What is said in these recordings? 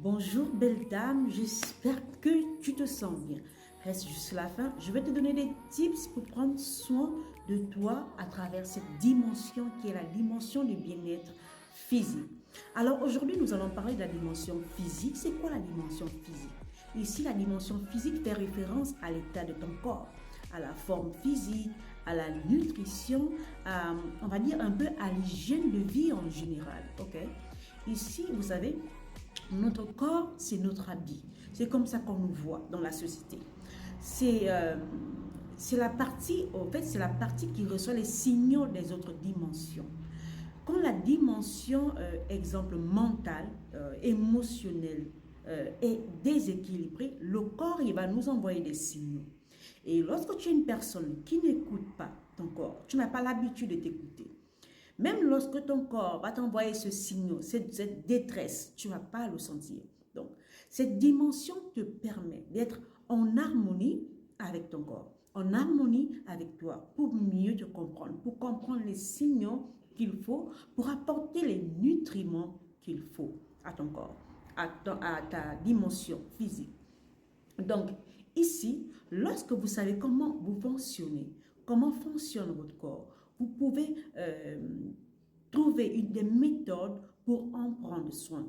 Bonjour belle dame, j'espère que tu te sens bien. Reste jusqu'à la fin, je vais te donner des tips pour prendre soin de toi à travers cette dimension qui est la dimension du bien-être physique. Alors aujourd'hui, nous allons parler de la dimension physique. C'est quoi la dimension physique? Ici, la dimension physique fait référence à l'état de ton corps, à la forme physique, à la nutrition, on va dire un peu à l'hygiène de vie en général. Ok? Ici, vous savez, notre corps, c'est notre habit. C'est comme ça qu'on nous voit dans la société. C'est la partie, en fait, c'est la partie qui reçoit les signaux des autres dimensions. Quand la dimension, exemple mentale, émotionnelle, est déséquilibrée, le corps, il va nous envoyer des signaux. Et lorsque tu es une personne qui n'écoute pas ton corps, tu n'as pas l'habitude de t'écouter, même lorsque ton corps va t'envoyer ce signal, cette détresse, tu ne vas pas le sentir. Donc, cette dimension te permet d'être en harmonie avec ton corps, en harmonie avec toi, pour mieux te comprendre, pour comprendre les signaux qu'il faut, pour apporter les nutriments qu'il faut à ton corps, à ta dimension physique. Donc, ici, lorsque vous savez comment vous fonctionnez, comment fonctionne votre corps, vous pouvez trouver des méthodes pour en prendre soin.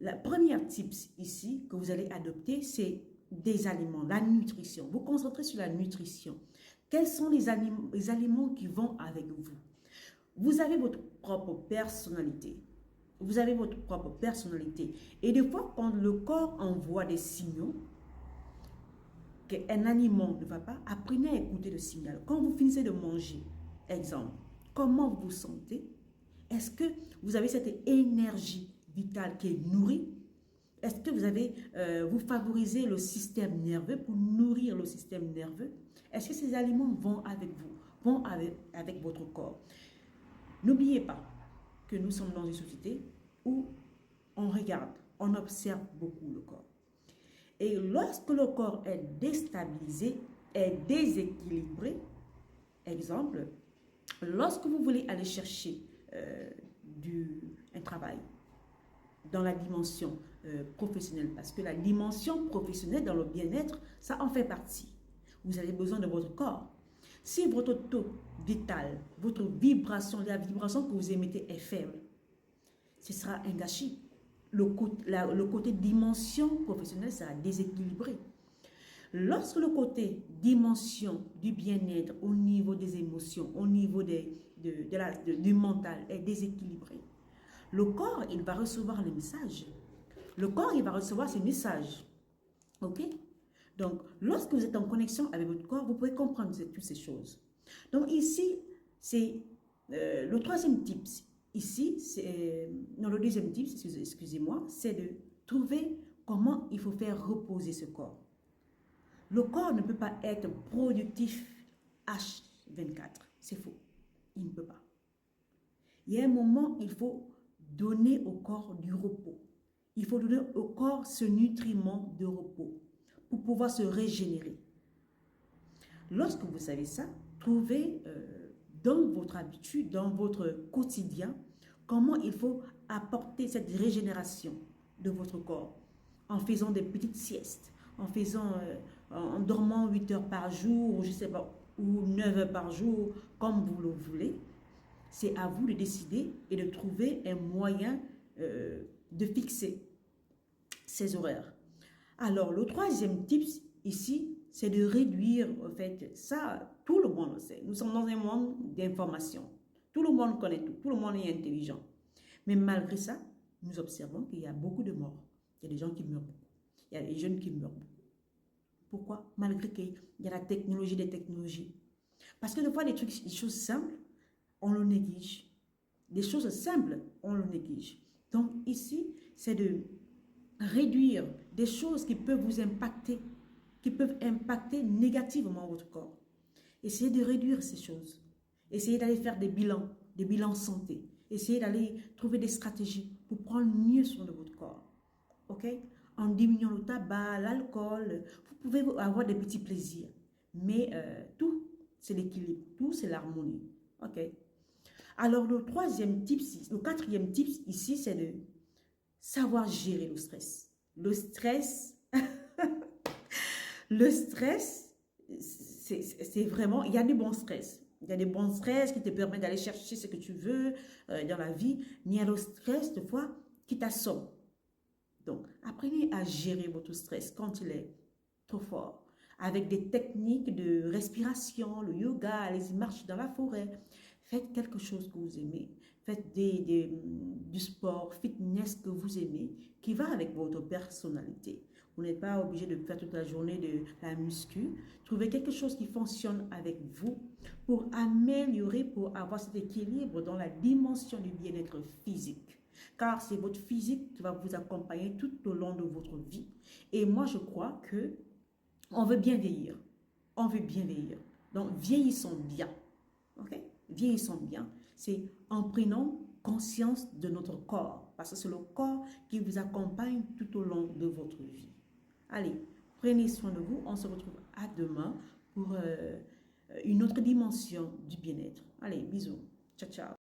La première tips ici que vous allez adopter, c'est des aliments, la nutrition. Vous concentrez sur la nutrition. Quels sont les aliments qui vont avec vous? Vous avez votre propre personnalité. Vous avez votre propre personnalité. Et des fois, quand le corps envoie des signaux, qu'un aliment ne va pas, apprenez à écouter le signal. Quand vous finissez de manger, exemple, comment vous vous sentez? Est-ce que vous avez cette énergie vitale qui est nourrie? Est-ce que vous favorisez le système nerveux pour nourrir le système nerveux? Est-ce que ces aliments vont avec vous, vont avec votre corps? N'oubliez pas que nous sommes dans une société où on regarde, on observe beaucoup le corps. Et lorsque le corps est déstabilisé, est déséquilibré, exemple, lorsque vous voulez aller chercher un travail dans la dimension professionnelle, parce que la dimension professionnelle dans le bien-être, ça en fait partie. Vous avez besoin de votre corps. Si votre taux vital, votre vibration, la vibration que vous émettez est faible, ce sera un gâchis. Le côté dimension professionnelle sera déséquilibré. Lorsque le côté dimension du bien-être au niveau des émotions, au niveau du mental est déséquilibré, le corps, il va recevoir les messages. Le corps, il va recevoir ces messages. OK? Donc, lorsque vous êtes en connexion avec votre corps, vous pouvez comprendre toutes ces choses. Donc, ici, c'est le troisième tip. Ici, le deuxième tip, excusez-moi, c'est de trouver comment il faut faire reposer ce corps. Le corps ne peut pas être productif H24. C'est faux. Il ne peut pas. Il y a un moment, il faut donner au corps du repos. Il faut donner au corps ce nutriment de repos pour pouvoir se régénérer. Lorsque vous savez ça, trouvez dans votre habitude, dans votre quotidien, comment il faut apporter cette régénération de votre corps en faisant des petites siestes, en dormant 8 heures par jour, ou je sais pas, ou 9 heures par jour, comme vous le voulez. C'est à vous de décider et de trouver un moyen de fixer ces horaires. Alors, le troisième tip ici, c'est de réduire, en fait, ça, tout le monde le sait. Nous sommes dans un monde d'information. Tout le monde connaît tout, tout le monde est intelligent. Mais malgré ça, nous observons qu'il y a beaucoup de morts. Il y a des gens qui meurent beaucoup. Il y a des jeunes qui meurent beaucoup. Pourquoi? Malgré qu'il y a la technologie des technologies. Parce que des fois, des choses simples, on le néglige. Des choses simples, on le néglige. Donc ici, c'est de réduire des choses qui peuvent vous impacter, qui peuvent impacter négativement votre corps. Essayez de réduire ces choses. Essayez d'aller faire des bilans santé. Essayez d'aller trouver des stratégies pour prendre mieux soin de votre corps. OK? En diminuant le tabac, l'alcool, vous pouvez avoir des petits plaisirs. Mais tout, c'est l'équilibre. Tout, c'est l'harmonie. OK? Alors, le quatrième tip ici, c'est de savoir gérer le stress. Le stress, le stress, c'est vraiment, il y a des bons stress. Il y a des bons stress qui te permettent d'aller chercher ce que tu veux dans la vie, mais il y a le stress, des fois, qui t'assomme. Donc, apprenez à gérer votre stress quand il est trop fort. Avec des techniques de respiration, le yoga, les marches dans la forêt. Faites quelque chose que vous aimez. Faites du sport, fitness que vous aimez, qui va avec votre personnalité. Vous n'êtes pas obligé de faire toute la journée de la muscu. Trouvez quelque chose qui fonctionne avec vous pour améliorer, pour avoir cet équilibre dans la dimension du bien-être physique. Car c'est votre physique qui va vous accompagner tout au long de votre vie. Et moi, je crois que on veut bien vieillir. On veut bien vieillir. Donc, vieillissons bien. OK? Vieillissons bien. C'est en prenant conscience de notre corps. Parce que c'est le corps qui vous accompagne tout au long de votre vie. Allez, prenez soin de vous. On se retrouve à demain pour une autre dimension du bien-être. Allez, bisous. Ciao, ciao.